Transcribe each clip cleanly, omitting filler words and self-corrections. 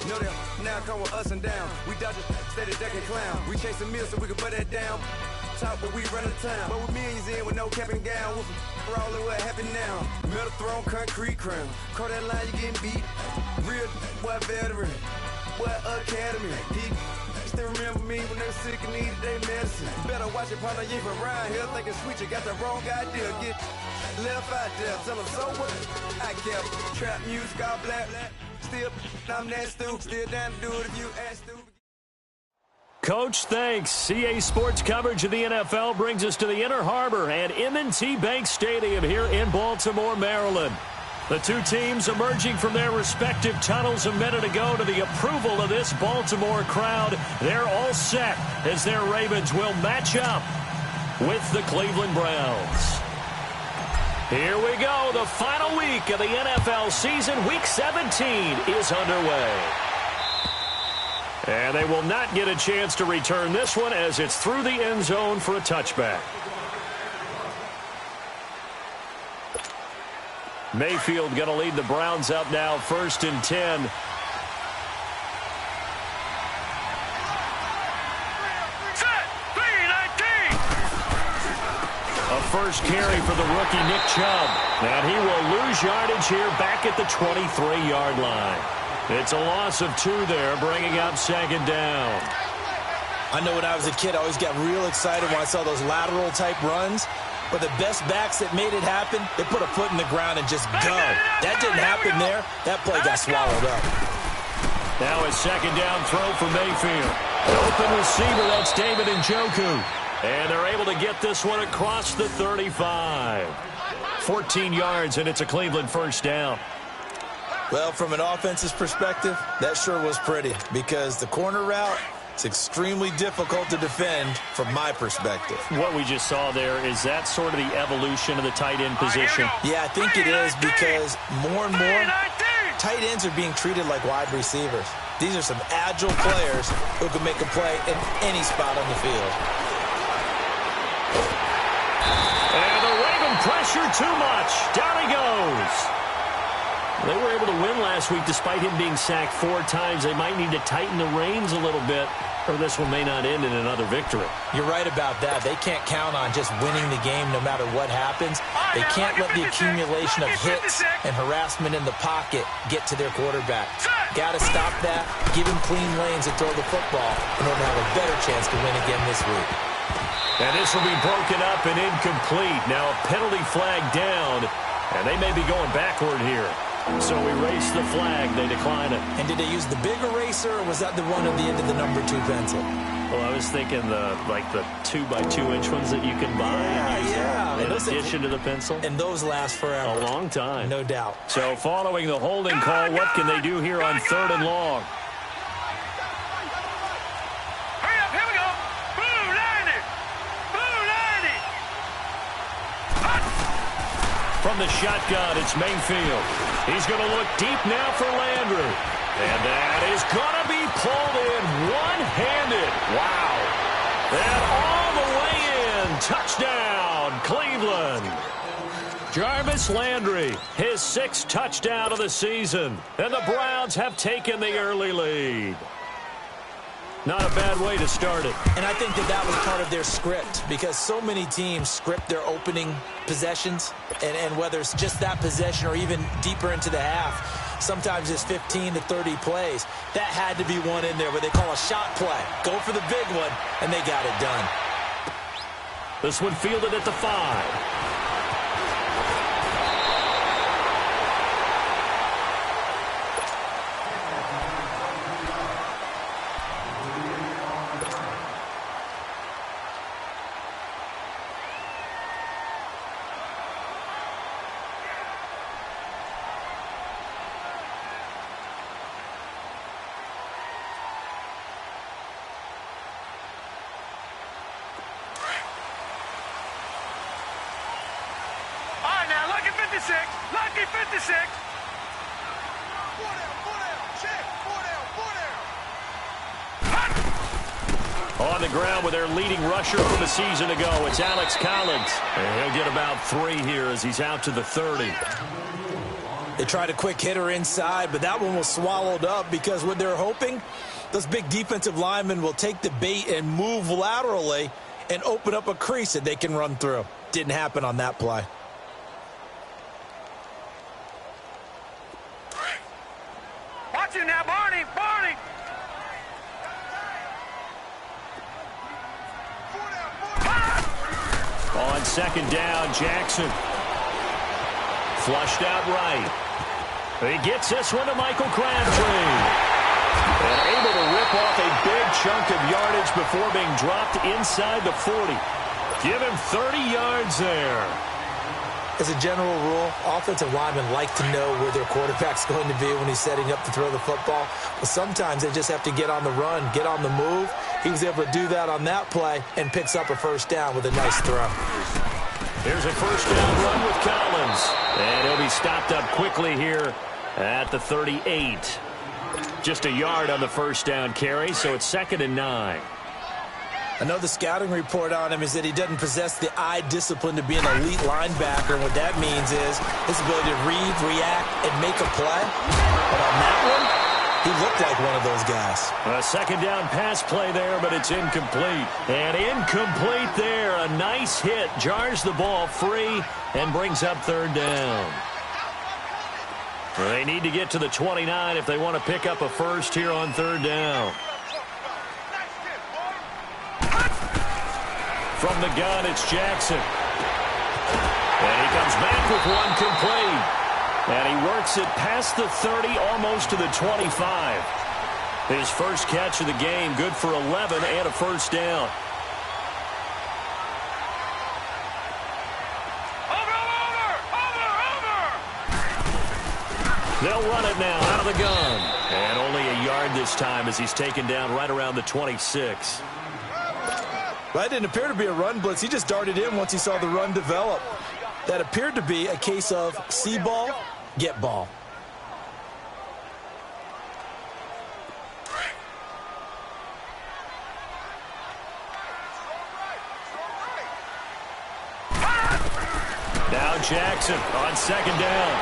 Know that now come with us and down. We dodge it, steady ducking clown. We chase a meal so we can put that down. Talk, but we run the town. But with millions in with no cap and gown. We're all in what happened now. Metal throne, concrete crown. Call that line, you getting beat. Real boy veteran. Boy academy. He still remember me when they were sick and needed their medicine. Better watch it, partner, you ain't from around here. Thinking sweet, you got the wrong idea. Get left out there. Tell them so what? I kept trap music, all black. Still, I'm that stupid. Still down to do it if you ask stupid. Coach, thanks. CA Sports coverage of the NFL brings us to the Inner Harbor and M&T Bank Stadium here in Baltimore, Maryland. The two teams emerging from their respective tunnels a minute ago to the approval of this Baltimore crowd. They're all set as their Ravens will match up with the Cleveland Browns. Here we go. The final week of the NFL season. Week 17 is underway. And they will not get a chance to return this one as it's through the end zone for a touchback. Mayfield going to lead the Browns up now, 1st and 10. A first carry for the rookie Nick Chubb. And he will lose yardage here back at the 23-yard line. It's a loss of 2 there, bringing up 2nd down. I know when I was a kid, I always got real excited when I saw those lateral-type runs. But the best backs that made it happen, they put a foot in the ground and just go. That didn't happen there. That play got swallowed up. Now a 2nd down throw for Mayfield. Open receiver, that's David Njoku. And they're able to get this one across the 35. 14 yards, and it's a Cleveland 1st down. Well, from an offense's perspective, that sure was pretty because the corner route, it's extremely difficult to defend from my perspective. What we just saw there, is that sort of the evolution of the tight end position? Yeah, I think it is because more and more tight ends are being treated like wide receivers. These are some agile players who can make a play in any spot on the field. And the Raven pressure too much. Down he goes. They were able to win last week despite him being sacked 4 times. They might need to tighten the reins a little bit, or this one may not end in another victory. You're right about that. They can't count on just winning the game no matter what happens. They can't let the accumulation of hits and harassment in the pocket get to their quarterback. Got to stop that, give him clean lanes and throw the football in order to have a better chance to win again this week. And this will be broken up and incomplete. Now a penalty flag down, and they may be going backward here. So erase the flag. They decline it. And did they use the big eraser, or was that the one at the end of the number 2 pencil? Well, I was thinking the 2x2-inch ones that you can buy. Yeah. In addition to the pencil. And those last forever. A long time. No doubt. So following the holding call, what can they do here on 3rd and long? Hurry up, here we go. Blue 90. Blue 90. From the shotgun, it's Mayfield. He's going to look deep now for Landry. And that is going to be pulled in one-handed. Wow. And all the way in. Touchdown, Cleveland. Jarvis Landry, his 6th touchdown of the season. And the Browns have taken the early lead. Not a bad way to start it. And I think that was part of their script because so many teams script their opening possessions, and whether it's just that possession or even deeper into the half, sometimes it's 15 to 30 plays. That had to be one in there where they call a shot play. Go for the big one, and they got it done. This one fielded at the 5. Lucky 56. On the ground with their leading rusher from a season ago, it's Alex Collins. And he'll get about 3 here as he's out to the 30. They tried a quick hitter inside, but that one was swallowed up because what they're hoping, those big defensive linemen will take the bait and move laterally and open up a crease that they can run through. Didn't happen on that play. Watch it now, Barney! Barney! On second down, Jackson. Flushed out right. He gets this one to Michael Crabtree. And able to rip off a big chunk of yardage before being dropped inside the 40. Give him 30 yards there. As a general rule, offensive linemen like to know where their quarterback's going to be when he's setting up to throw the football. But sometimes they just have to get on the run, get on the move. He was able to do that on that play and picks up a first down with a nice throw. Here's a first down run with Collins. And he'll be stopped up quickly here at the 38. Just a yard on the first down carry, so it's 2nd and 9. I know the scouting report on him is that he doesn't possess the eye discipline to be an elite linebacker. And what that means is his ability to read, react, and make a play. But on that one, he looked like one of those guys. A second down pass play there, but it's incomplete. And incomplete there. A nice hit. Jars the ball free and brings up 3rd down. They need to get to the 29 if they want to pick up a first here on 3rd down. From the gun, it's Jackson. And he comes back with one complete. And he works it past the 30, almost to the 25. His first catch of the game, good for 11 and a first down. They'll run it now out of the gun. And only a yard this time as he's taken down right around the 26. That didn't appear to be a run blitz. He just darted in once he saw the run develop. That appeared to be a case of see ball, get ball. Now Jackson on second down.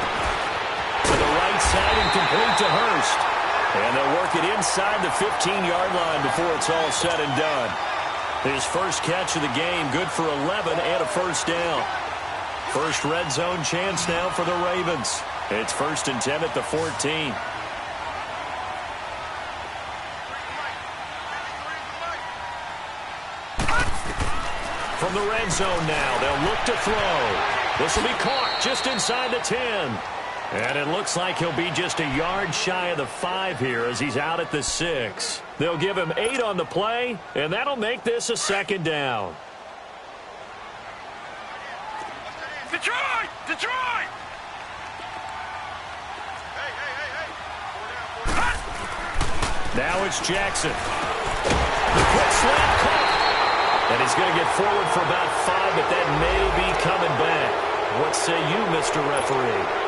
To the right side and complete to Hurst. And they'll work it inside the 15-yard line before it's all said and done. His first catch of the game, good for 11 and a first down. First red zone chance now for the Ravens. It's 1st and 10 at the 14. From the red zone now, they'll look to throw. This will be caught just inside the 10. And it looks like he'll be just a yard shy of the 5 here as he's out at the 6. They'll give him 8 on the play, and that'll make this a 2nd down. Detroit! Detroit! Now it's Jackson. The quick slant caught. And he's going to get forward for about 5, but that may be coming back. What say you, Mr. Referee?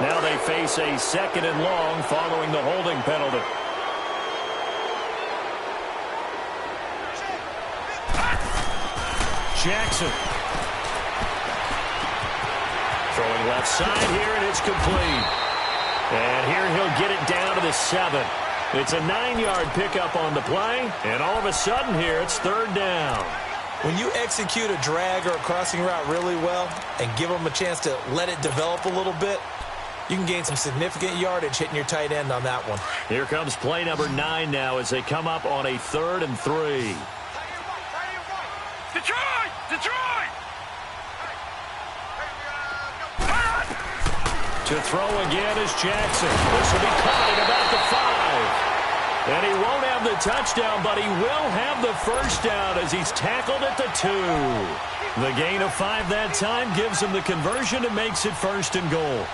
Now they face a 2nd and long following the holding penalty. Jackson. Throwing left side here, and it's complete. And here he'll get it down to the 7. It's a 9-yard pickup on the play, and all of a sudden here it's 3rd down. When you execute a drag or a crossing route really well and give them a chance to let it develop a little bit, you can gain some significant yardage hitting your tight end on that one. Here comes play number 9 now as they come up on a 3rd and 3. Detroit! Detroit! To throw again is Jackson. This will be caught at about the 5. And he won't have the touchdown, but he will have the first down as he's tackled at the 2. The gain of 5 that time gives him the conversion and makes it 1st and goal.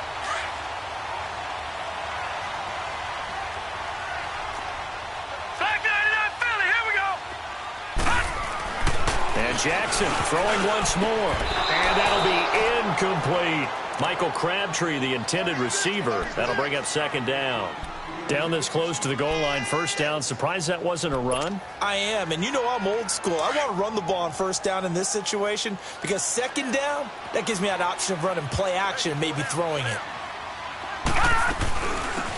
Jackson throwing once more. And that'll be incomplete. Michael Crabtree, the intended receiver. That'll bring up 2nd down. Down this close to the goal line, first down. Surprised that wasn't a run? I am, and you know I'm old school. I want to run the ball on first down in this situation because second down, that gives me an option of running play action and maybe throwing it.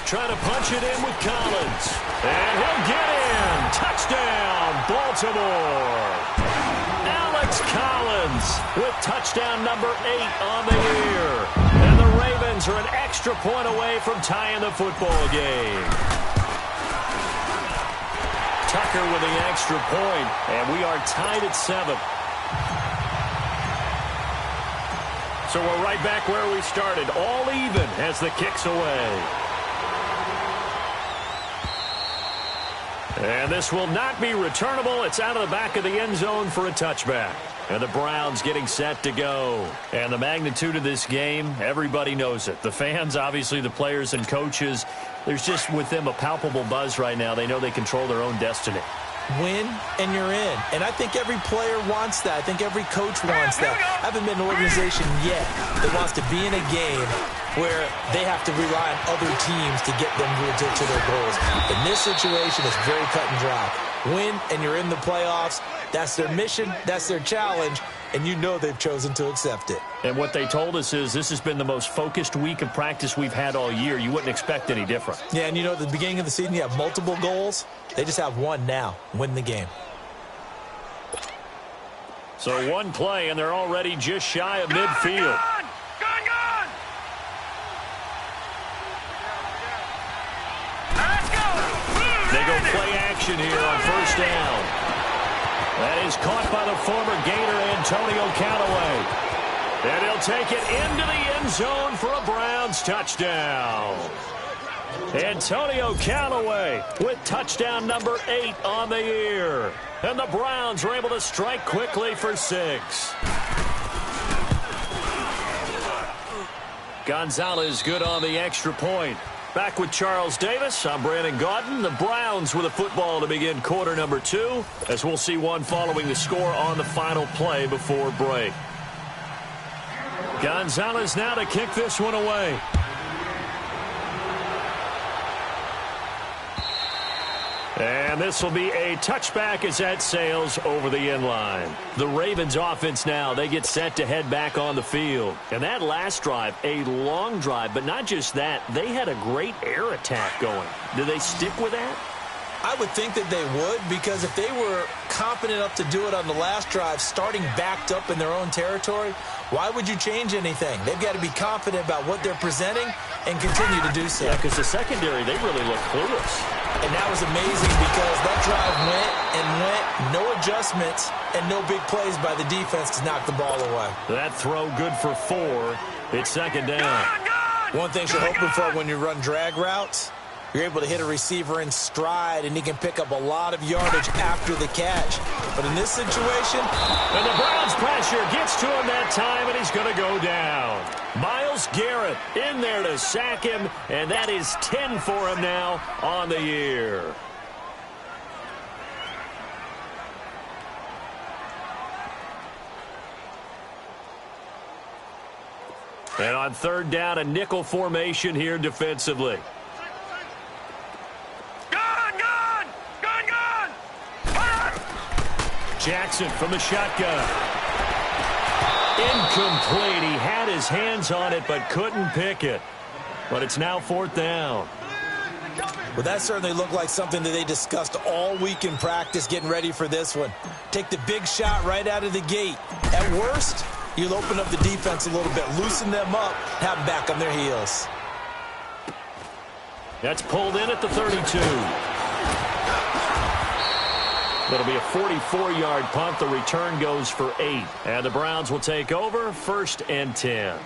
Trying to punch it in with Collins. And he'll get in. Touchdown, Baltimore. Alex Collins with touchdown number 8 on the year. And the Ravens are an extra point away from tying the football game. Tucker with the extra point, and we are tied at 7. So we're right back where we started, all even as the kick's away. And this will not be returnable. It's out of the back of the end zone for a touchback. And the Browns getting set to go. And the magnitude of this game, everybody knows it. The fans, obviously the players and coaches, there's just with them a palpable buzz right now. They know they control their own destiny. Win, and you're in. And I think every player wants that. I think every coach wants that. I haven't been in an organization yet that wants to be in a game where they have to rely on other teams to get them to their goals. In this situation, it's very cut and dry. Win, and you're in the playoffs. That's their mission. That's their challenge. And you know they've chosen to accept it. And what they told us is this has been the most focused week of practice we've had all year. You wouldn't expect any different. Yeah, and you know at the beginning of the season you have multiple goals. They just have one now. Win the game. So one play, and they're already just shy of midfield. Gone! Let's go! They go play action here on first down. That is caught by the former Gator, Antonio Callaway. And he'll take it into the end zone for a Browns touchdown. Antonio Callaway with touchdown number 8 on the year. And the Browns are able to strike quickly for 6. Gonzalez good on the extra point. Back with Charles Davis, I'm Brandon Gaudin. The Browns with a football to begin quarter number 2, as we'll see one following the score on the final play before break. Gonzalez now to kick this one away. And this will be a touchback as that sails over the end line. The Ravens offense now, they get set to head back on the field. And that last drive, a long drive, but not just that, they had a great air attack going. Do they stick with that? I would think that they would, because if they were confident enough to do it on the last drive, starting backed up in their own territory, why would you change anything? They've got to be confident about what they're presenting and continue to do so. Yeah, because the secondary, they really look clueless. And that was amazing because that drive went, no adjustments, and no big plays by the defense to knock the ball away. That throw good for 4. It's second down. One thing you're hoping for when you run drag routes, you're able to hit a receiver in stride, and he can pick up a lot of yardage after the catch. But in this situation... And the Browns pressure gets to him that time, and he's going to go down. Myles Garrett in there to sack him, and that is 10 for him now on the year. And on third down, a nickel formation here defensively. Jackson from the shotgun. Incomplete. He had his hands on it but couldn't pick it. But it's now fourth down. Well, that certainly looked like something that they discussed all week in practice getting ready for this one. Take the big shot right out of the gate. At worst, you'll open up the defense a little bit, loosen them up, have them back on their heels. That's pulled in at the 32. It'll be a 44-yard punt. The return goes for 8. And the Browns will take over, 1st and 10.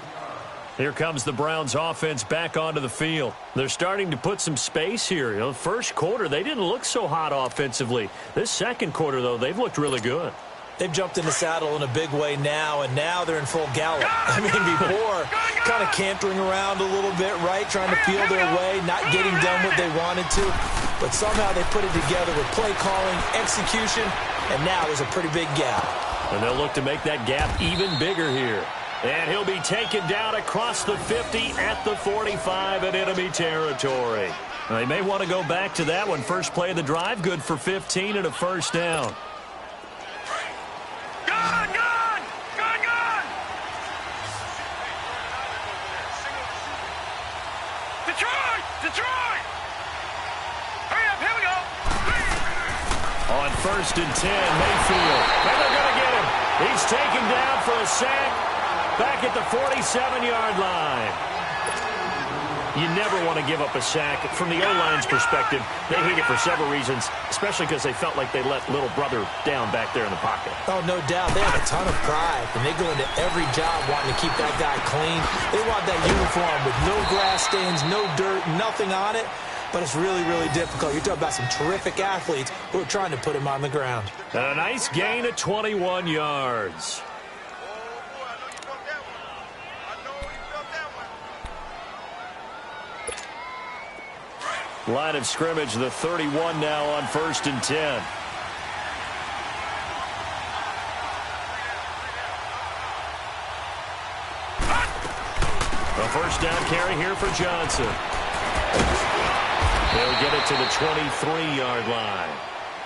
Here comes the Browns offense back onto the field. They're starting to put some space here. You know, first quarter, they didn't look so hot offensively. This second quarter, though, they've looked really good. They've jumped in the saddle in a big way now, and now they're in full gallop. I mean, before, kind of cantering around a little bit, right, trying to feel their way, not getting done what they wanted to. But somehow they put it together with play calling, execution, and now there's a pretty big gap. And they'll look to make that gap even bigger here. And he'll be taken down across the 50 at the 45 in enemy territory. They may want to go back to that one. First play of the drive, good for 15 and a first down. Gun! Gun! Gun! Gun! Detroit! Detroit! Hurry up, here we go! On 1st and 10, Mayfield. And they're going to get him. He's taken down for a sack back at the 47-yard line. You never want to give up a sack. From the O-line's perspective, they hate it for several reasons, especially because they felt like they let little brother down back there in the pocket. Oh, no doubt. They have a ton of pride, and they go into every job wanting to keep that guy clean. They want that uniform with no grass stains, no dirt, nothing on it. But it's really, really difficult. You're talking about some terrific athletes who are trying to put him on the ground. And a nice gain of 21 yards. Line of scrimmage, the 31 now on 1st and 10. A first down carry here for Johnson. They'll get it to the 23-yard line.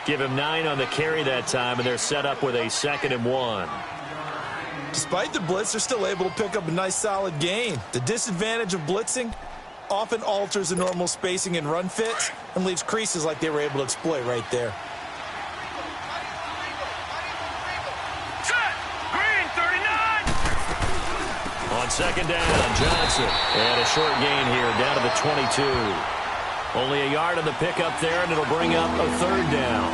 Give him 9 on the carry that time, and they're set up with a 2nd and 1. Despite the blitz, they're still able to pick up a nice, solid gain. The disadvantage of blitzing often alters the normal spacing and run fits and leaves creases like they were able to exploit right there. Set! Green, 39! On 2nd down, Johnson. And a short gain here, down to the 22. Only a yard on the pickup there, and it'll bring up a 3rd down.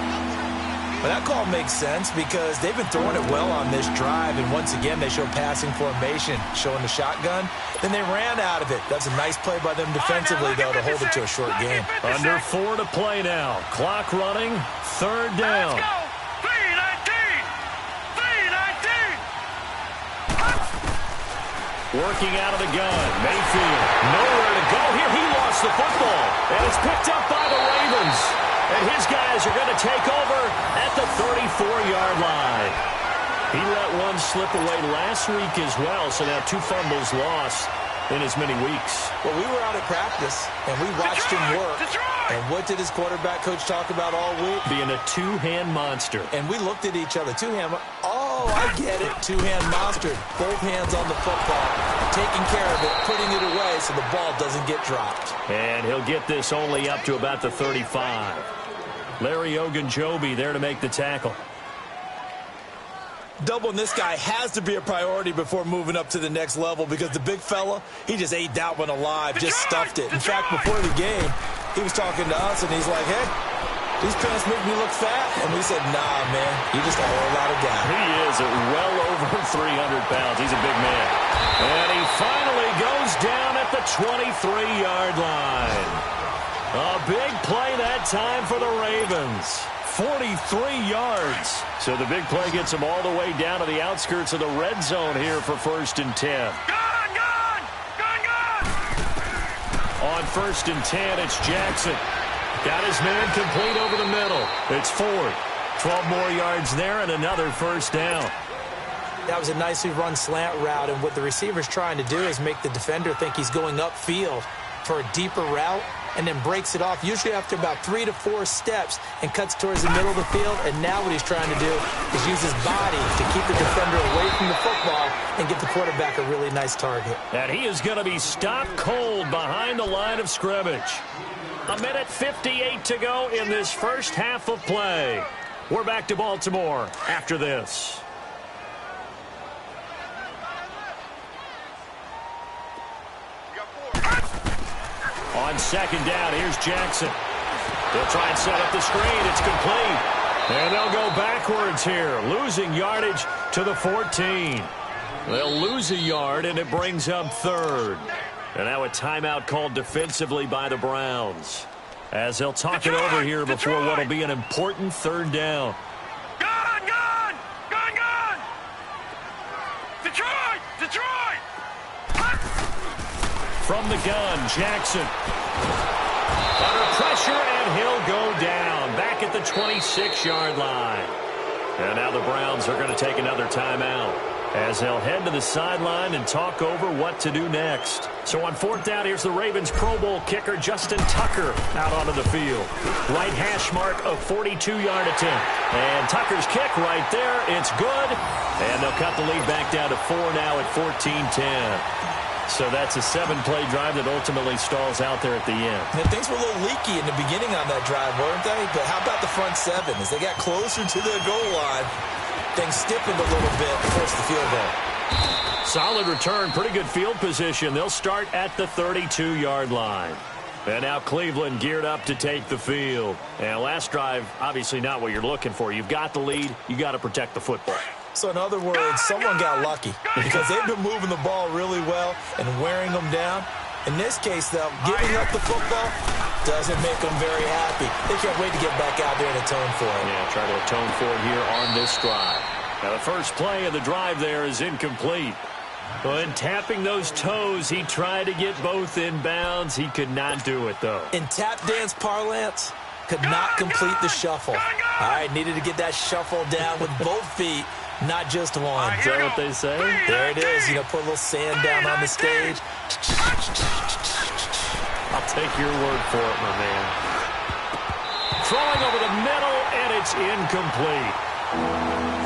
But that call makes sense because they've been throwing it well on this drive, and once again they show passing formation, showing the shotgun. Then they ran out of it. That's a nice play by them defensively, though, to hold it to a short game. Under 4 to play now. Clock running, 3rd down. Let's go! 3-19! 3-19! Working out of the gun. Mayfield, nowhere to go here. He lost the football, and it's picked up by the Ravens. And his guys are going to take over at the 34-yard line. He let one slip away last week as well, so now 2 fumbles lost in as many weeks. Well, we were out at practice, and we watched him work. And what did his quarterback coach talk about all week? Being a 2-hand monster. And we looked at each other. 2-hand. Oh, I get it. 2-hand monster. Both hands on the football, taking care of it, putting it away so the ball doesn't get dropped. And he'll get this only up to about the 35. Larry Ogunjobi there to make the tackle. Doubling this guy has to be a priority before moving up to the next level because the big fella, he just ate that one alive, just stuffed it. In fact, before the game, he was talking to us, and he's like, hey, these pants make me look fat. And we said, nah, man, you just got a whole lot of guy. He is at well over 300 pounds. He's a big man. And he finally goes down at the 23-yard line. A big play that time for the Ravens. 43 yards. So the big play gets him all the way down to the outskirts of the red zone here for 1st and 10. Gun! Gun! Gun! Gun! On 1st and 10, it's Jackson. Got his man complete over the middle. It's Ford. 12 more yards there and another first down. That was a nicely run slant route, and what the receiver's trying to do is make the defender think he's going upfield for a deeper route, and then breaks it off, usually after about 3 to 4 steps, and cuts towards the middle of the field. And now what he's trying to do is use his body to keep the defender away from the football and give the quarterback a really nice target. And he is going to be stopped cold behind the line of scrimmage. 1:58 to go in this first half of play. We're back to Baltimore after this. On 2nd down, here's Jackson. They'll try and set up the screen. It's complete. And they'll go backwards here, losing yardage to the 14. They'll lose a yard, and it brings up 3rd. And now a timeout called defensively by the Browns, as they'll talk it over here before what will be an important 3rd down. Gun! Gun! Gun! Gun! Detroit! Detroit! From the gun, Jackson. Under pressure, and he'll go down. Back at the 26-yard line. And now the Browns are going to take another timeout. as they'll head to the sideline and talk over what to do next. So on 4th down, here's the Ravens Pro Bowl kicker Justin Tucker out onto the field. Right hash mark, a 42-yard attempt. And Tucker's kick right there. It's good. And they'll cut the lead back down to 4 now at 14-10. So that's a 7-play drive that ultimately stalls out there at the end. And things were a little leaky in the beginning on that drive, weren't they? But how about the front 7? As they got closer to the goal line, things stiffened a little bit and forced the field goal. Solid return, pretty good field position. They'll start at the 32-yard line. And now Cleveland geared up to take the field. And last drive, obviously not what you're looking for. You've got the lead. You got to protect the football. So in other words, someone got lucky because they've been moving the ball really well and wearing them down. In this case, though, giving up the football doesn't make them very happy. They can't wait to get back out there and atone for it. Yeah, try to atone for it here on this drive. Now the first play of the drive there is incomplete. When tapping those toes, he tried to get both in bounds. He could not do it, though. In tap dance parlance, could not complete the shuffle. All right, needed to get that shuffle down with both feet. Not just one. Is that what they say? There it is. You know, put a little sand down on the stage. I'll take your word for it, my man. Throwing over the middle, and it's incomplete.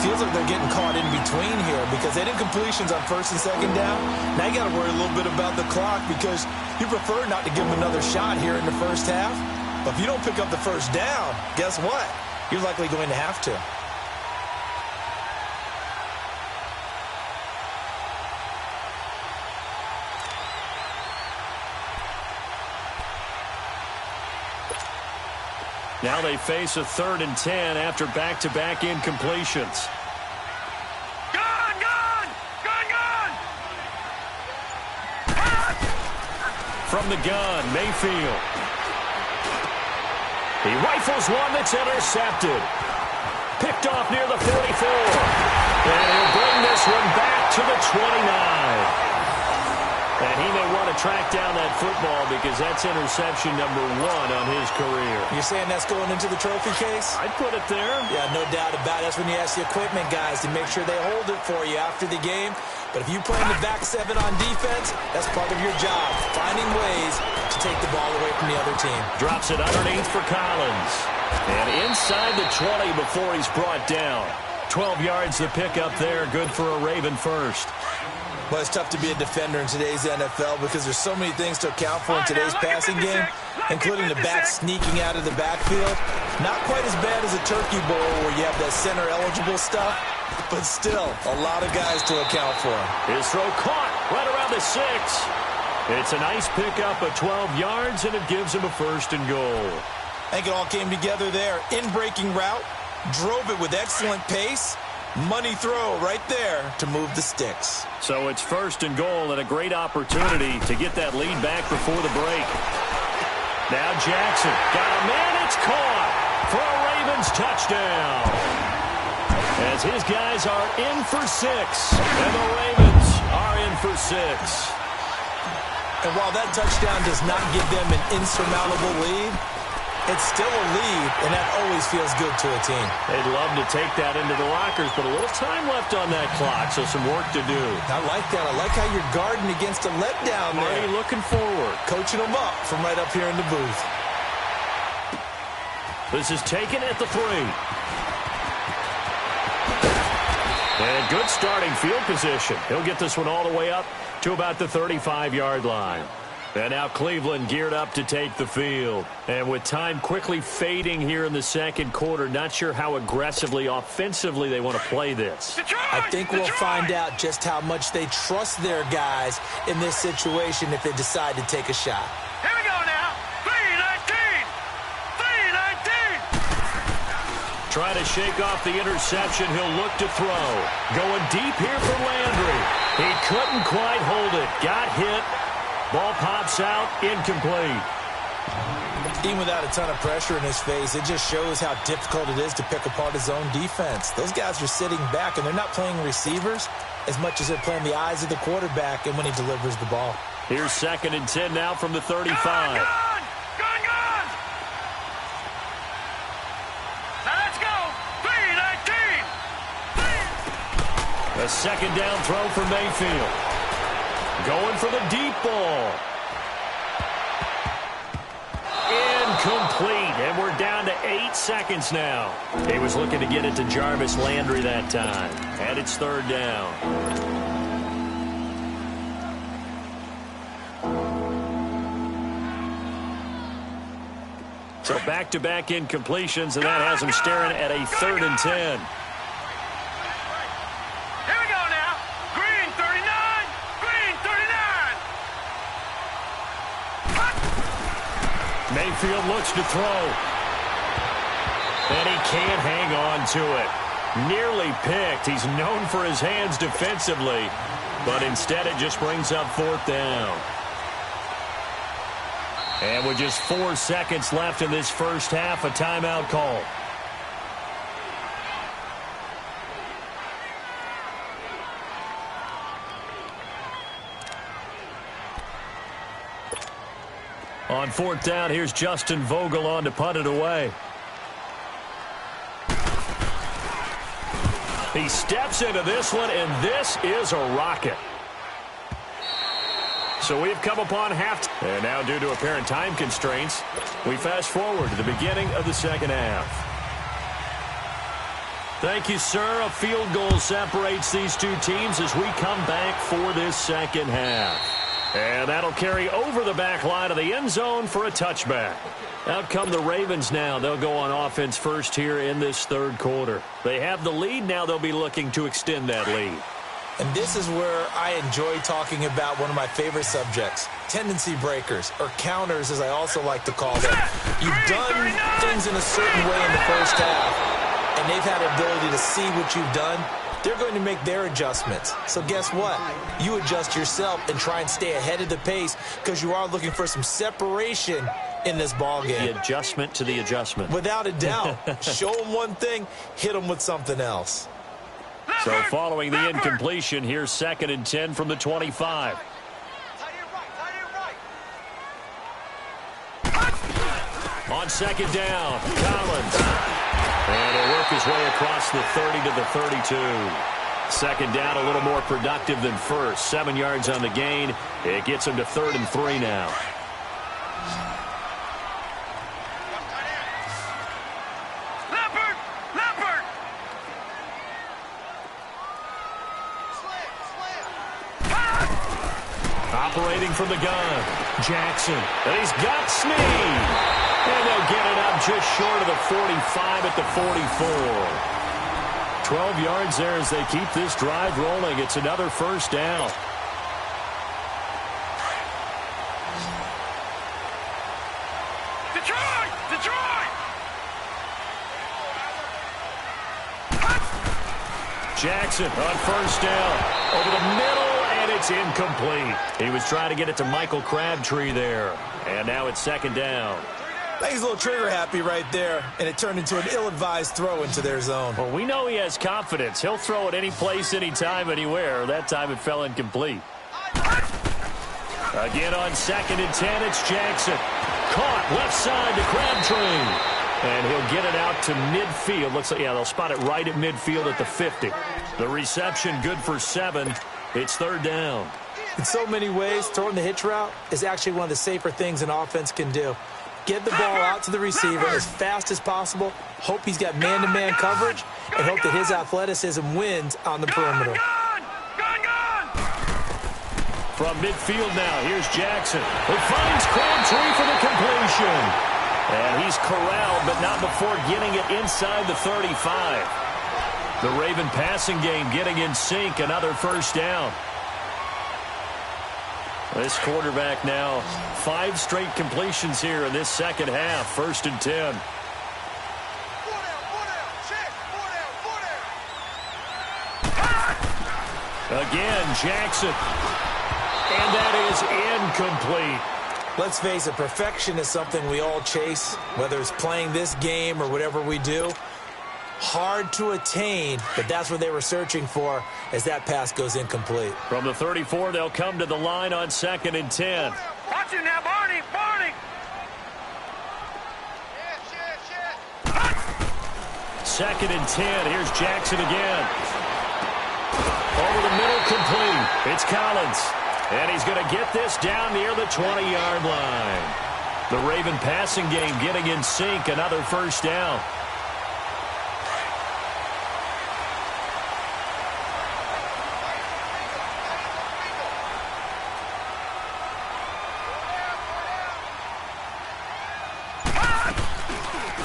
Feels like they're getting caught in between here because they did completions on 1st and 2nd down. Now you got to worry a little bit about the clock because you prefer not to give them another shot here in the first half. But if you don't pick up the first down, guess what? You're likely going to have to. Now they face a 3rd and 10 after back-to-back incompletions. Gone! From the gun, Mayfield. He rifles one that's intercepted. Picked off near the 44. And he'll bring this one back to the 29. And he may want to track down that football because that's interception number 1 on his career. You're saying that's going into the trophy case? I'd put it there. Yeah, no doubt about it. That's when you ask the equipment guys to make sure they hold it for you after the game. But if you play in the back 7 on defense, that's part of your job, finding ways to take the ball away from the other team. Drops it underneath for Collins. And inside the 20 before he's brought down. 12 yards to pick up there. Good for a Raven first. Well, it's tough to be a defender in today's NFL because there's so many things to account for in today's passing game, including the back sneaking out of the backfield. Not quite as bad as a turkey bowl where you have that center-eligible stuff, but still a lot of guys to account for. His throw caught right around the 6. It's a nice pickup of 12 yards, and it gives him a 1st and goal. I think it all came together there. In-breaking route, drove it with excellent pace. Money throw right there to move the sticks. So it's 1st and goal and a great opportunity to get that lead back before the break. Now Jackson got a man. It's caught for a Ravens touchdown. As his guys are in for 6. And the Ravens are in for 6. And while that touchdown does not give them an insurmountable lead, it's still a lead, and that always feels good to a team. They'd love to take that into the lockers, but a little time left on that clock, so some work to do. I like that. I like how you're guarding against a letdown there. Marty looking forward. Coaching them up from right up here in the booth. This is taken at the 3. And good starting field position. He'll get this one all the way up to about the 35-yard line. And now Cleveland geared up to take the field. And with time quickly fading here in the 2nd quarter, not sure how aggressively, offensively they want to play this. I think we'll find out just how much they trust their guys in this situation if they decide to take a shot. Here we go now. 3-19. 3-19. Try to shake off the interception. He'll look to throw. Going deep here for Landry. He couldn't quite hold it. Got hit. Ball pops out, incomplete. Even without a ton of pressure in his face, it just shows how difficult it is to pick apart his own defense. Those guys are sitting back, and they're not playing receivers as much as they're playing the eyes of the quarterback and when he delivers the ball. Here's 2nd and 10 now from the 35. Gone. Now let's go. 3-19. A second down throw for Mayfield. Going for the deep ball. Incomplete, and we're down to 8 seconds now. He was looking to get it to Jarvis Landry that time, and it's third down. So back-to-back incompletions, and that has him staring at a 3rd and 10. Here we go now. Green 39. Green 39. Mayfield looks to throw. And he can't hang on to it. Nearly picked. He's known for his hands defensively, but instead it just brings up 4th down. And with just 4 seconds left in this first half, a timeout call. On 4th down, here's Justin Vogel on to punt it away. He steps into this one, and this is a rocket. So we've come upon half. And now, due to apparent time constraints, we fast forward to the beginning of the second half. Thank you, sir. A field goal separates these two teams as we come back for this second half. And that'll carry over the back line of the end zone for a touchback. Out come the Ravens now. They'll go on offense first here in this third quarter. They have the lead. Now they'll be looking to extend that lead. And this is where I enjoy talking about one of my favorite subjects, tendency breakers, or counters, as I also like to call them. You've done things in a certain way in the first half, and they've had the ability to see what you've done. They're going to make their adjustments. So guess what? You adjust yourself and try and stay ahead of the pace because you are looking for some separation in this ball game. The adjustment to the adjustment. Without a doubt. Show them one thing, hit them with something else. So following the incompletion, here's 2nd and 10 from the 25. On 2nd down, Collins. And he'll work his way across the 30 to the 32. 2nd down, a little more productive than first. 7 yards on the gain. It gets him to 3rd and 3 now. Operating from the gun, Jackson. And he's got Snead. And they'll get it up just short of the 45 at the 44. 12 yards there as they keep this drive rolling. It's another first down. Detroit! Detroit! Jackson on first down. Over the middle. It's incomplete. He was trying to get it to Michael Crabtree there. And now it's 2nd down. He's a little trigger happy right there, and it turned into an ill-advised throw into their zone. Well, we know he has confidence. He'll throw it any place, anytime, anywhere. That time it fell incomplete. Again on 2nd and 10, it's Jackson. Caught left side to Crabtree. And he'll get it out to midfield. Looks like, yeah, they'll spot it right at midfield at the 50. The reception good for 7. It's 3rd down. In so many ways, throwing the hitch route is actually one of the safer things an offense can do. Get the ball out to the receiver as fast as possible, hope he's got man-to-man coverage, and hope that his athleticism wins on the perimeter. From midfield now, here's Jackson, who finds Crabtree for the completion. And he's corralled, but not before getting it inside the 35. The Raven passing game getting in sync, another first down. This quarterback now, 5 straight completions here in this second half, 1st and 10. Again, Jackson. And that is incomplete. Let's face it, perfection is something we all chase, whether it's playing this game or whatever we do. Hard to attain, but that's what they were searching for as that pass goes incomplete. From the 34, they'll come to the line on 2nd and 10. Watch him now, Barney! Barney! 2nd and 10. Here's Jackson again. Over the middle, complete. It's Collins. And he's going to get this down near the 20-yard line. The Raven passing game getting in sync. Another first down.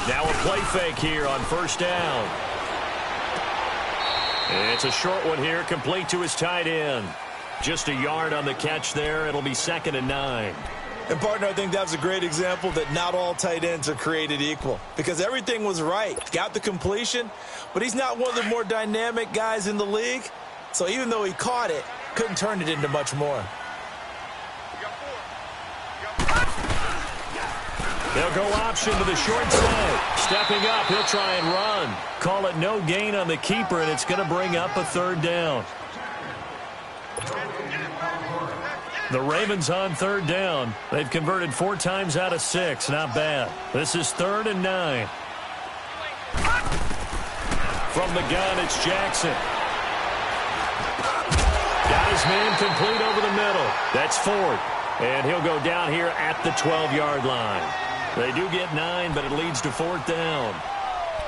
Now a play fake here on first down. It's a short one here, complete to his tight end. Just a yard on the catch there. It'll be 2nd and 9. And, partner, I think that was a great example that not all tight ends are created equal. Because everything was right. Got the completion, but he's not one of the more dynamic guys in the league. So even though he caught it, couldn't turn it into much more. They'll go option to the short side. Stepping up, he'll try and run. Call it no gain on the keeper, and it's going to bring up a 3rd down. The Ravens on 3rd down. They've converted 4 times out of 6. Not bad. This is 3rd and 9. From the gun, it's Jackson. Got his man complete over the middle. That's 4th. And he'll go down here at the 12-yard line. They do get 9, but it leads to 4th down.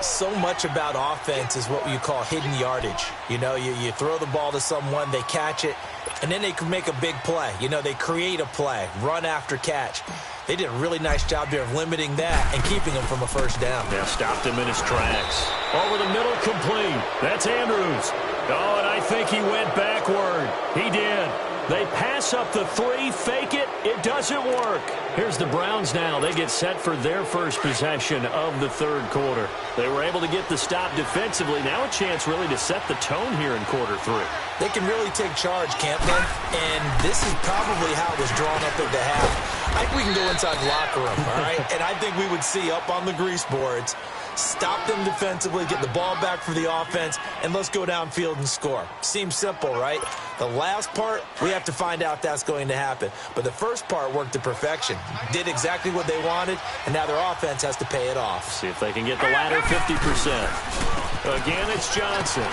So much about offense is what you call hidden yardage. You know, you throw the ball to someone, they catch it, and then they can make a big play. You know, they create a play, run after catch. They did a really nice job there of limiting that and keeping him from a first down. Yeah, stopped him in his tracks. Over the middle, complete. That's Andrews. Oh, and I think he went backward. He did. They pass up the 3, fake it. It doesn't work. Here's the Browns now. They get set for their first possession of the 3rd quarter. They were able to get the stop defensively. Now a chance really to set the tone here in quarter 3. They can really take charge, can't they? And this is probably how it was drawn up at the half. I think we can go inside the locker room, all right? And I think we would see up on the grease boards, stop them defensively, get the ball back for the offense, and let's go downfield and score. Seems simple, right? The last part, we have to find out if that's going to happen. But the first part worked to perfection. Did exactly what they wanted, and now their offense has to pay it off. See if they can get the latter 50%. Again, it's Johnson.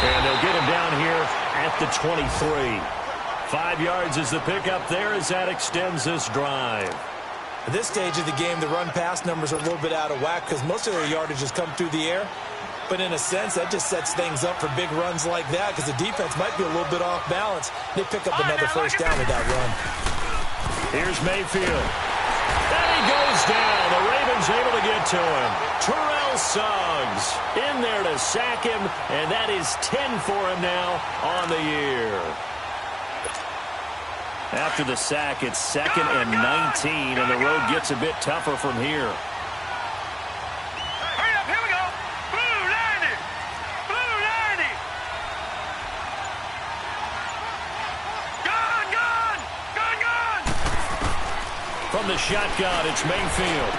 And they'll get him down here at the 23. 5 yards is the pickup there as that extends this drive. At this stage of the game, the run-pass numbers are a little bit out of whack because most of their yardage has come through the air. But in a sense, that just sets things up for big runs like that because the defense might be a little bit off balance. They pick up another first down with that run. Here's Mayfield. And he goes down. The Ravens able to get to him. Terrell Suggs in there to sack him, and that is 10 for him now on the year. After the sack, it's 2nd and 19, and the road gets a bit tougher from here. Hurry up, here we go. Blue 90. Blue 90. Gun, gun, gun, gun. From the shotgun, it's Mayfield.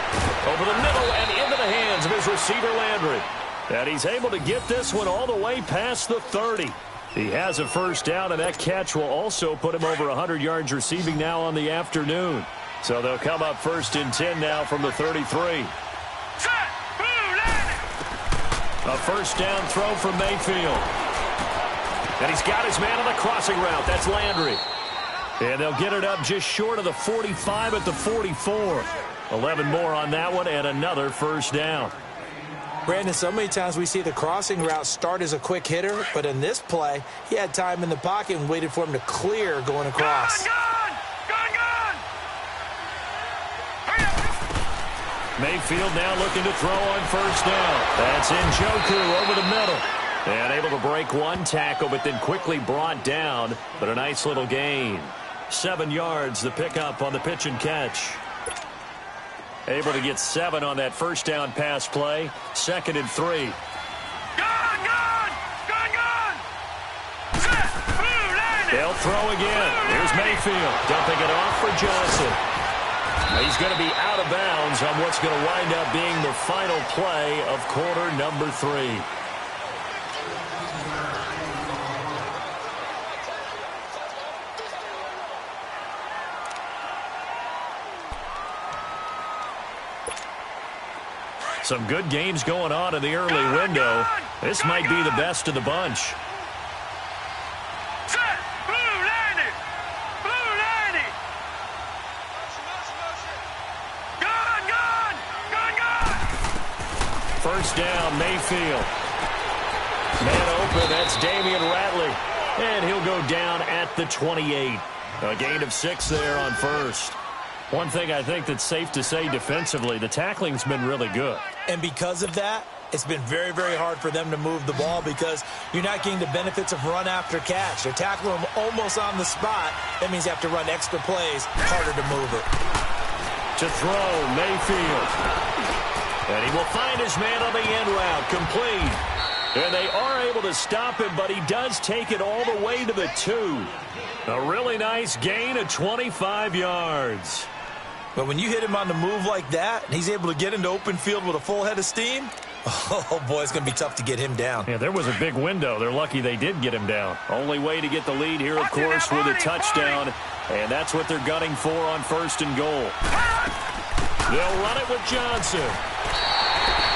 Over the middle and into the hands of his receiver, Landry. And he's able to get this one all the way past the 30. He has a first down, and that catch will also put him over 100 yards receiving now on the afternoon. So they'll come up 1st and 10 now from the 33. Set. Blue 90. A first down throw from Mayfield. And he's got his man on the crossing route. That's Landry. And they'll get it up just short of the 45 at the 44. 11 more on that one, and another first down. Brandon, so many times we see the crossing route start as a quick hitter, but in this play, he had time in the pocket and waited for him to clear going across. Gun, gun, gun. Hurry up. Mayfield now looking to throw on first down. That's Njoku over the middle. And able to break one tackle, but then quickly brought down. But a nice little gain. 7 yards, the pickup on the pitch and catch. Able to get 7 on that first down pass play. 2nd and 3. Gun, gun, gun, gun. Set. Blue 90. They'll throw again. Here's Mayfield dumping it off for Johnson. He's going to be out of bounds on what's going to wind up being the final play of quarter number 3. Some good games going on in the early window. This might be the best of the bunch. first down, Mayfield. Man open, that's Damian Ratley. And he'll go down at the 28. A gain of 6 there on first. One thing I think that's safe to say defensively, the tackling's been really good. And because of that, it's been very, very hard for them to move the ball because you're not getting the benefits of run after catch. They're tackling them almost on the spot. That means you have to run extra plays, harder to move it. To throw, Mayfield. And he will find his man on the end route, complete. And they are able to stop him, but he does take it all the way to the 2. A really nice gain of 25 yards. But when you hit him on the move like that, and he's able to get into open field with a full head of steam, oh, boy, it's going to be tough to get him down. Yeah, there was a big window. They're lucky they did get him down. Only way to get the lead here, of course, with a touchdown. And that's what they're gunning for on first and goal. They'll run it with Johnson.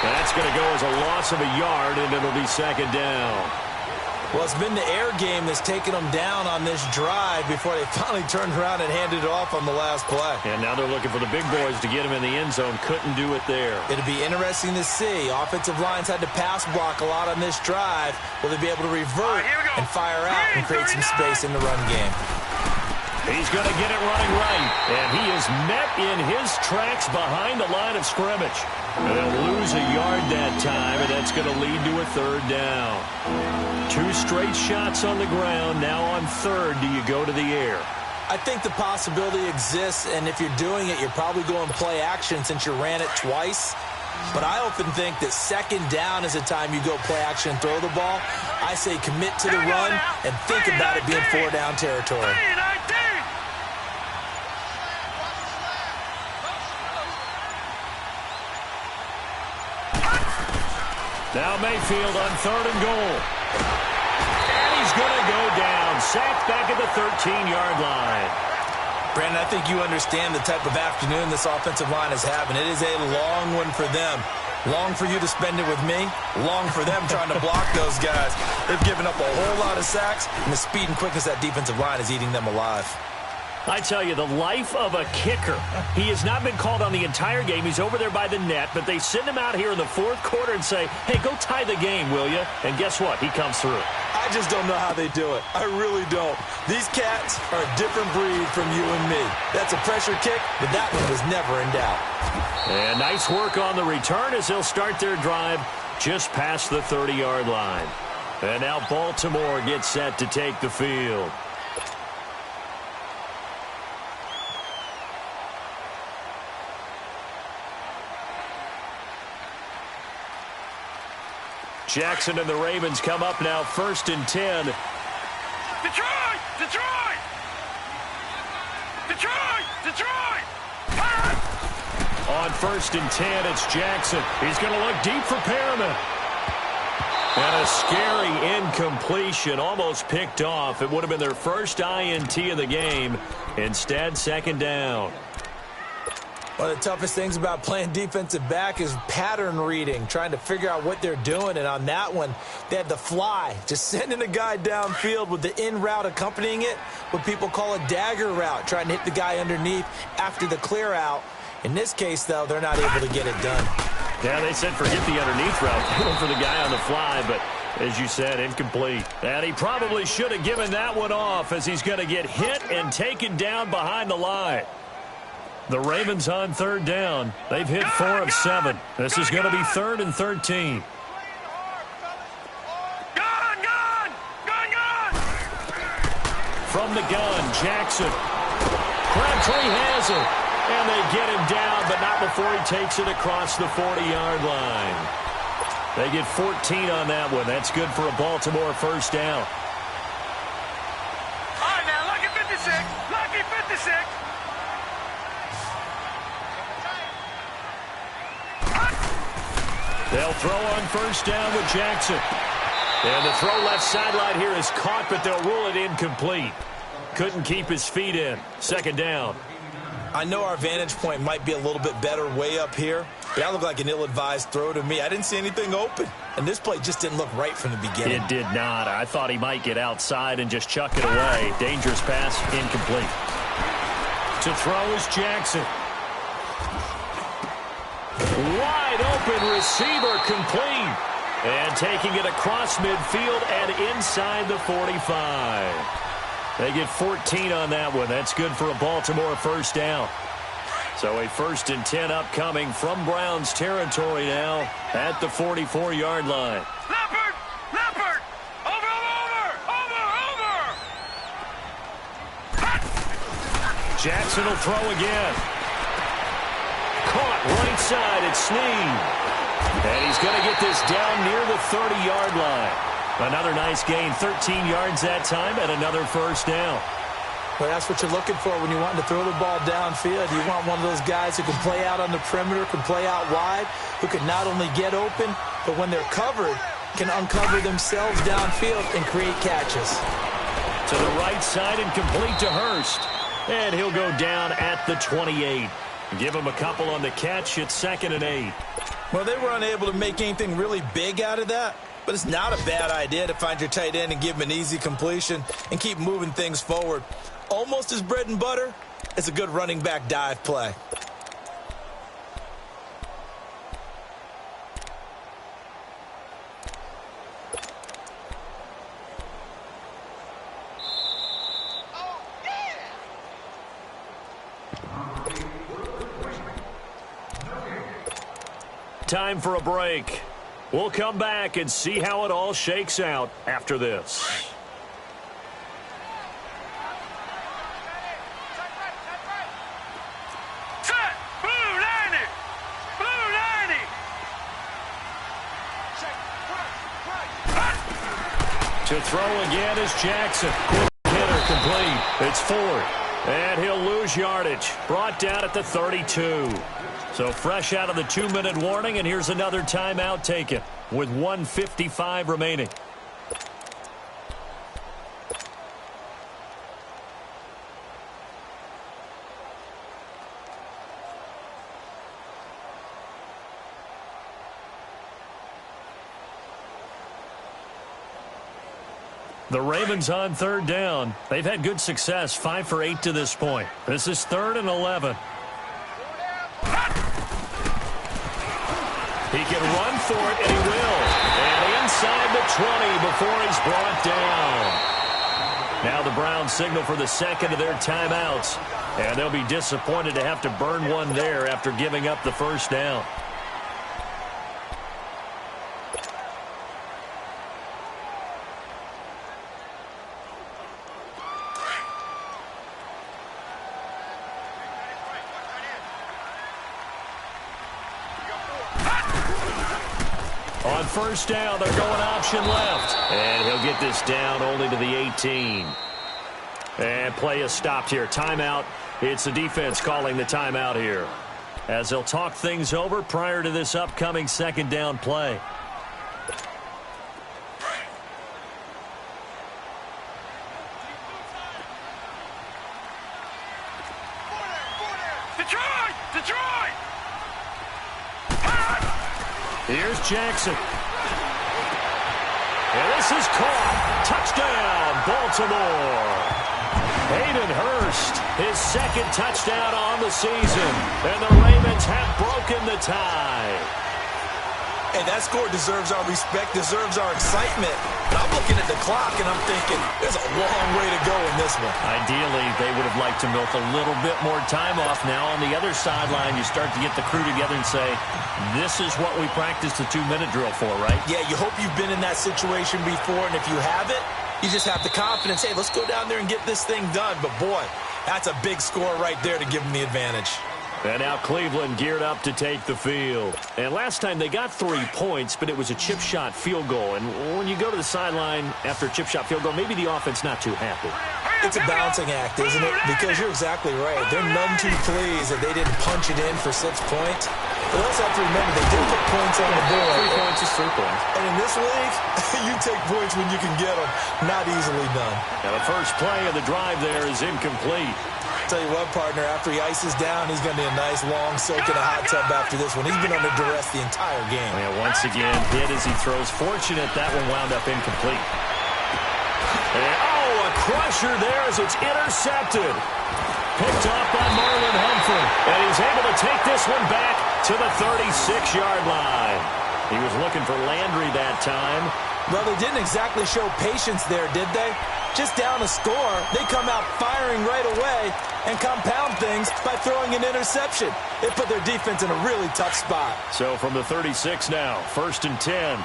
That's going to go as a loss of a yard, and it'll be second down. Well, it's been the air game that's taken them down on this drive before they finally turned around and handed it off on the last play. And now they're looking for the big boys to get him in the end zone. Couldn't do it there. It'll be interesting to see. Offensive lines had to pass block a lot on this drive. Will they be able to revert and fire out and create some space in the run game? He's going to get it running right. And he is met in his tracks behind the line of scrimmage. And they'll lose a yard that time, and that's going to lead to a third down. 2 straight shots on the ground. Now on third, do you go to the air? I think the possibility exists, and if you're doing it, you're probably going play action since you ran it twice. But I often think that second down is the time you go play action and throw the ball. I say commit to the run and think about it being 4-down territory. Now Mayfield on third and goal. And he's going to go down. Sacked back at the 13-yard line. Brandon, I think you understand the type of afternoon this offensive line is having. It is a long one for them. Long for you to spend it with me. Long for them trying to block those guys. They've given up a whole lot of sacks, and the speed and quickness of that defensive line is eating them alive. I tell you, the life of a kicker. He has not been called on the entire game. He's over there by the net, but they send him out here in the fourth quarter and say, hey, go tie the game, will you? And guess what? He comes through. I just don't know how they do it. I really don't. These cats are a different breed from you and me. That's a pressure kick, but that one was never in doubt. And nice work on the return as they'll start their drive just past the 30-yard line. And now Baltimore gets set to take the field. Jackson and the Ravens come up now, 1st and 10. Detroit! Detroit! Detroit! Detroit! On 1st and 10, it's Jackson. He's going to look deep for Perriman. And a scary incompletion, almost picked off. It would have been their first INT of the game. Instead, second down. One of the toughest things about playing defensive back is pattern reading, trying to figure out what they're doing. And on that one, they had the fly, just sending a guy downfield with the in route accompanying it, what people call a dagger route, trying to hit the guy underneath after the clear out. In this case, though, they're not able to get it done. Yeah, they said forget the underneath route. They went for the guy on the fly, but as you said, incomplete. And he probably should have given that one off as he's going to get hit and taken down behind the line. The Ravens on third down. They've hit 4 of 7. This is going to be 3rd and 13. From the gun, Jackson. Crabtree has it. And they get him down, but not before he takes it across the 40-yard line. They get 14 on that one. That's good for a Baltimore first down. All right, now, lucky 56. Lucky 56. They'll throw on first down with Jackson. And the throw left sideline here is caught, but they'll rule it incomplete. Couldn't keep his feet in. Second down. I know our vantage point might be a little bit better way up here, but that looked like an ill-advised throw to me. I didn't see anything open, and this play just didn't look right from the beginning. It did not. I thought he might get outside and just chuck it away. Dangerous pass, incomplete. To throw is Jackson. Wide open receiver complete. And taking it across midfield and inside the 45. They get 14 on that one. That's good for a Baltimore first down. So a 1st and 10 upcoming from Browns territory now at the 44-yard line. Leopard! Leopard! Over! Jackson will throw again. Caught right side at Snead. And he's going to get this down near the 30-yard line. Another nice gain, 13 yards that time, and another first down. Well, that's what you're looking for when you want to throw the ball downfield. You want one of those guys who can play out on the perimeter, can play out wide, who can not only get open, but when they're covered, can uncover themselves downfield and create catches. To the right side and complete to Hurst. And he'll go down at the 28. Give him a couple on the catch. It's 2nd and 8. Well, they were unable to make anything really big out of that, but it's not a bad idea to find your tight end and give him an easy completion and keep moving things forward. Almost as bread and butter as a good running back dive play. Time for a break. We'll come back and see how it all shakes out after this. Set! Blue Lanny! Blue Lanny! To throw again is Jackson. Quick hitter complete. It's 4th. And he'll lose yardage. Brought down at the 32. So fresh out of the 2-minute warning, and here's another timeout taken with 1:55 remaining. The Ravens on 3rd down. They've had good success, 5 for 8 to this point. This is 3rd and 11. He can run for it, and he will. And inside the 20 before he's brought down. Now the Browns signal for the 2nd of their timeouts. And they'll be disappointed to have to burn one there after giving up the first down. On first down, they're going option left. And he'll get this down only to the 18. And play is stopped here. Timeout. It's the defense calling the timeout here, as they'll talk things over prior to this upcoming 2nd down play. Detroit! Detroit! Here's Jackson. And this is caught. Touchdown, Baltimore. Hayden Hurst, his 2nd touchdown on the season. And the Ravens have broken the tie. Hey, that score deserves our respect, deserves our excitement. But I'm looking at the clock, and I'm thinking there's a long way to go in this one. Ideally, they would have liked to milk a little bit more time off. Now on the other sideline, you start to get the crew together and say, this is what we practiced the 2-minute drill for, right? Yeah, you hope you've been in that situation before, and if you haven't, you just have the confidence, hey, let's go down there and get this thing done. But, boy, that's a big score right there to give them the advantage. And now Cleveland geared up to take the field. And last time they got 3 points, but it was a chip shot field goal. And when you go to the sideline after a chip shot field goal, maybe the offense not too happy. It's a balancing act, isn't it? Because you're exactly right. They're none too pleased that they didn't punch it in for 6 points. But also have to remember, they did put points on the board. 3 points is 3 points. And in this league, you take points when you can get them. Not easily done. Now the first play of the drive there is incomplete. Tell you what, partner, after he ices down, he's going to be a nice long soak in a hot tub after this one. He's been under duress the entire game. Yeah, once again, hit as he throws. Fortunate that one wound up incomplete. And, a crusher there as it's intercepted. Picked off by Marlon Humphrey. And he's able to take this one back to the 36-yard line. He was looking for Landry that time. Well, they didn't exactly show patience there, did they? Just down a score, they come out firing right away and compound things by throwing an interception. It put their defense in a really tough spot. So from the 36 now, 1st and 10.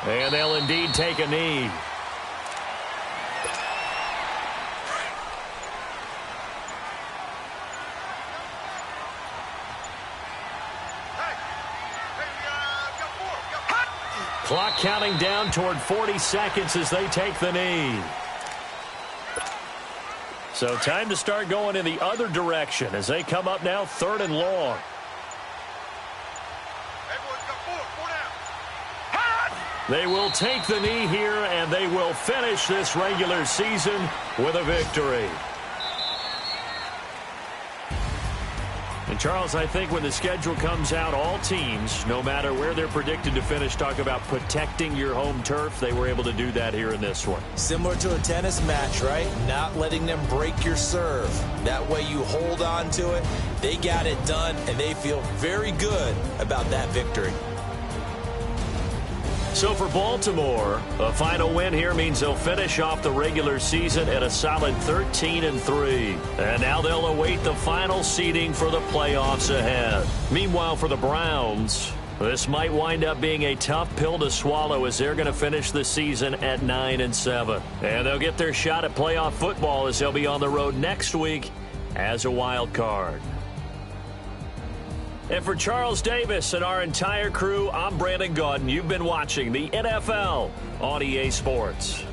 And they'll indeed take a knee. Clock counting down toward 40 seconds as they take the knee. So time to start going in the other direction as they come up now 3rd and long. They will take the knee here, and they will finish this regular season with a victory. And, Charles, I think when the schedule comes out, all teams, no matter where they're predicted to finish, talk about protecting your home turf. They were able to do that here in this one. Similar to a tennis match, right? Not letting them break your serve. That way you hold on to it. They got it done, and they feel very good about that victory. So for Baltimore, a final win here means they'll finish off the regular season at a solid 13-3. And now they'll await the final seeding for the playoffs ahead. Meanwhile, for the Browns, this might wind up being a tough pill to swallow as they're going to finish the season at 9-7. And they'll get their shot at playoff football as they'll be on the road next week as a wild card. And for Charles Davis and our entire crew, I'm Brandon Gaudin. You've been watching the NFL on EA Sports.